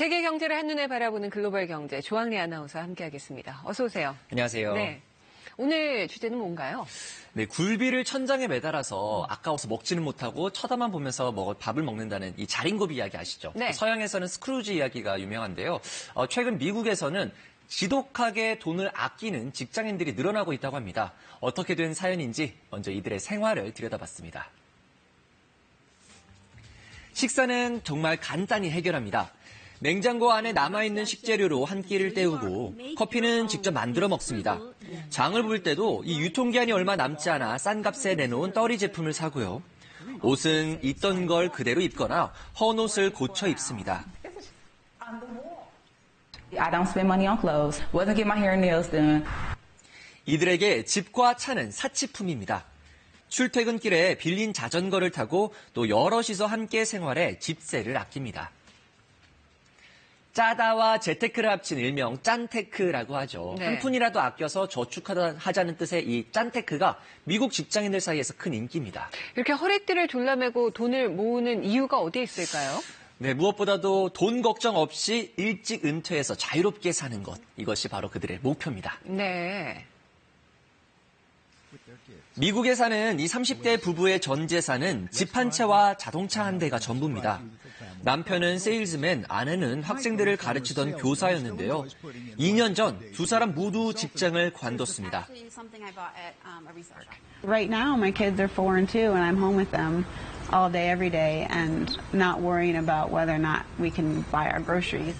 세계 경제를 한눈에 바라보는 글로벌 경제, 조항래 아나운서와 함께하겠습니다. 어서 오세요. 안녕하세요. 네. 오늘 주제는 뭔가요? 네, 굴비를 천장에 매달아서 아까워서 먹지는 못하고 쳐다만 보면서 밥을 먹는다는 이 자린고비 이야기 아시죠? 네. 서양에서는 스크루지 이야기가 유명한데요. 최근 미국에서는 지독하게 돈을 아끼는 직장인들이 늘어나고 있다고 합니다. 어떻게 된 사연인지 먼저 이들의 생활을 들여다봤습니다. 식사는 정말 간단히 해결합니다. 냉장고 안에 남아있는 식재료로 한 끼를 때우고 커피는 직접 만들어 먹습니다. 장을 볼 때도 이 유통기한이 얼마 남지 않아 싼 값에 내놓은 떨이 제품을 사고요. 옷은 있던 걸 그대로 입거나 헌 옷을 고쳐 입습니다. I don't spend money on clothes. Wasn't get my hair and nails done. 이들에게 집과 차는 사치품입니다. 출퇴근길에 빌린 자전거를 타고 또 여럿이서 함께 생활해 집세를 아낍니다. 짜다와 재테크를 합친 일명 짠테크라고 하죠. 네. 한 푼이라도 아껴서 저축하자는 뜻의 이 짠테크가 미국 직장인들 사이에서 큰 인기입니다. 이렇게 허리띠를 졸라매고 돈을 모으는 이유가 어디에 있을까요? 네, 무엇보다도 돈 걱정 없이 일찍 은퇴해서 자유롭게 사는 것. 이것이 바로 그들의 목표입니다. 네. 미국에 사는 이 30대 부부의 전 재산은 집 한 채와 자동차 한 대가 전부입니다. 남편은 세일즈맨, 아내는 학생들을 가르치던 교사였는데요. 2년 전 두 사람 모두 직장을 관뒀습니다. Right now, my kids are 4 and 2, and I'm home with them all day, every day, and not worrying about whether or not we can buy our groceries.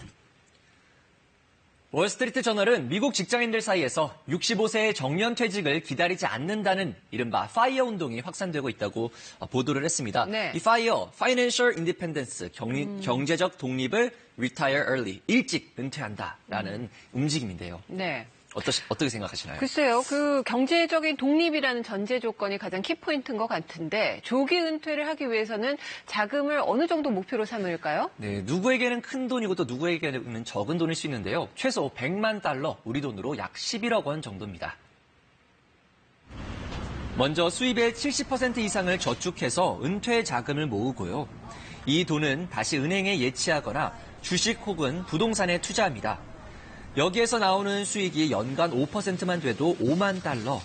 월스트리트 저널은 미국 직장인들 사이에서 65세의 정년퇴직을 기다리지 않는다는 이른바 파이어 운동이 확산되고 있다고 보도를 했습니다. 네. 이 파이어, Financial Independence, 경제적 독립을 retire early, 일찍 은퇴한다라는 움직임인데요. 네. 어떻게 생각하시나요? 글쎄요, 그 경제적인 독립이라는 전제 조건이 가장 키포인트인 것 같은데 조기 은퇴를 하기 위해서는 자금을 어느 정도 목표로 삼을까요? 네, 누구에게는 큰 돈이고 또 누구에게는 적은 돈일 수 있는데요. 최소 100만 달러, 우리 돈으로 약 11억 원 정도입니다. 먼저 수입의 70% 이상을 저축해서 은퇴 자금을 모으고요. 이 돈은 다시 은행에 예치하거나 주식 혹은 부동산에 투자합니다. 여기에서 나오는 수익이 연간 5%만 돼도 5만 달러.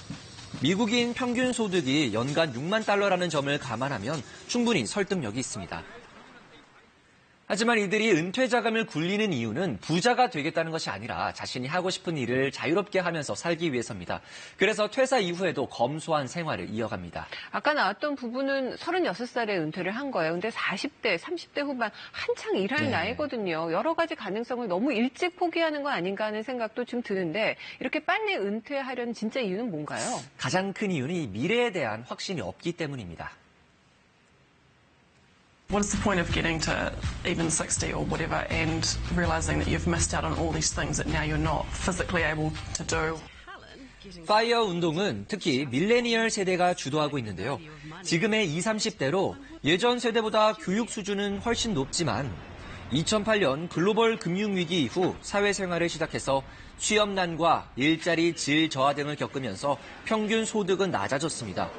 미국인 평균 소득이 연간 6만 달러라는 점을 감안하면 충분히 설득력이 있습니다. 하지만 이들이 은퇴 자금을 굴리는 이유는 부자가 되겠다는 것이 아니라 자신이 하고 싶은 일을 자유롭게 하면서 살기 위해서입니다. 그래서 퇴사 이후에도 검소한 생활을 이어갑니다. 아까 나왔던 부부는 36살에 은퇴를 한 거예요. 근데 40대, 30대 후반 한창 일할 네. 나이거든요. 여러 가지 가능성을 너무 일찍 포기하는 거 아닌가 하는 생각도 좀 드는데 이렇게 빨리 은퇴하려는 진짜 이유는 뭔가요? 가장 큰 이유는 이 미래에 대한 확신이 없기 때문입니다. What's the point of getting to even 60 or whatever and realizing that you've missed out on all these things that now you're not physically able to do? 파이어 운동은 특히 밀레니얼 세대가 주도하고 있는데요. 지금의 20, 30대로 예전 세대보다 교육 수준은 훨씬 높지만 2008년 글로벌 금융위기 이후 사회생활을 시작해서 취업난과 일자리 질 저하 등을 겪으면서 평균 소득은 낮아졌습니다.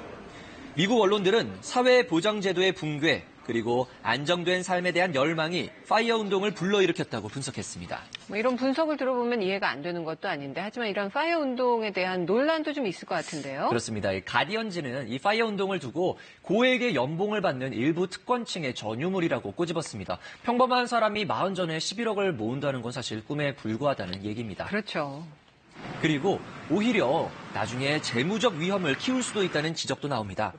미국 언론들은 사회보장제도의 붕괴, 그리고 안정된 삶에 대한 열망이 파이어 운동을 불러일으켰다고 분석했습니다. 뭐 이런 분석을 들어보면 이해가 안 되는 것도 아닌데 하지만 이런 파이어 운동에 대한 논란도 좀 있을 것 같은데요. 그렇습니다. 가디언지는 이 파이어 운동을 두고 고액의 연봉을 받는 일부 특권층의 전유물이라고 꼬집었습니다. 평범한 사람이 40전에 11억을 모은다는 건 사실 꿈에 불과하다는 얘기입니다. 그렇죠. 그리고 오히려 나중에 재무적 위험을 키울 수도 있다는 지적도 나옵니다.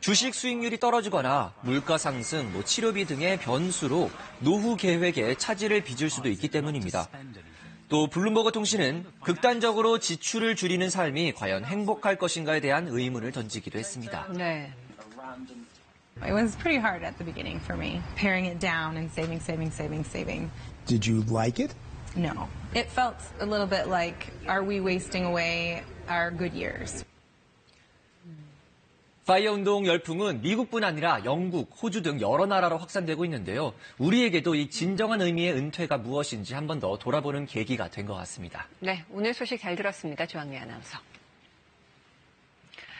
주식 수익률이 떨어지거나 물가 상승, 치료비 등의 변수로 노후 계획에 차질을 빚을 수도 있기 때문입니다. 또 블룸버그 통신은 극단적으로 지출을 줄이는 삶이 과연 행복할 것인가에 대한 의문을 던지기도 했습니다. 네. It was pretty hard at the beginning for me, paring it down and saving. Did you like it? No. It felt a little bit like, are we wasting away our good years? 파이어 운동 열풍은 미국뿐 아니라 영국, 호주 등 여러 나라로 확산되고 있는데요. 우리에게도 이 진정한 의미의 은퇴가 무엇인지 한 번 더 돌아보는 계기가 된 것 같습니다. 네, 오늘 소식 잘 들었습니다. 조항래 아나운서.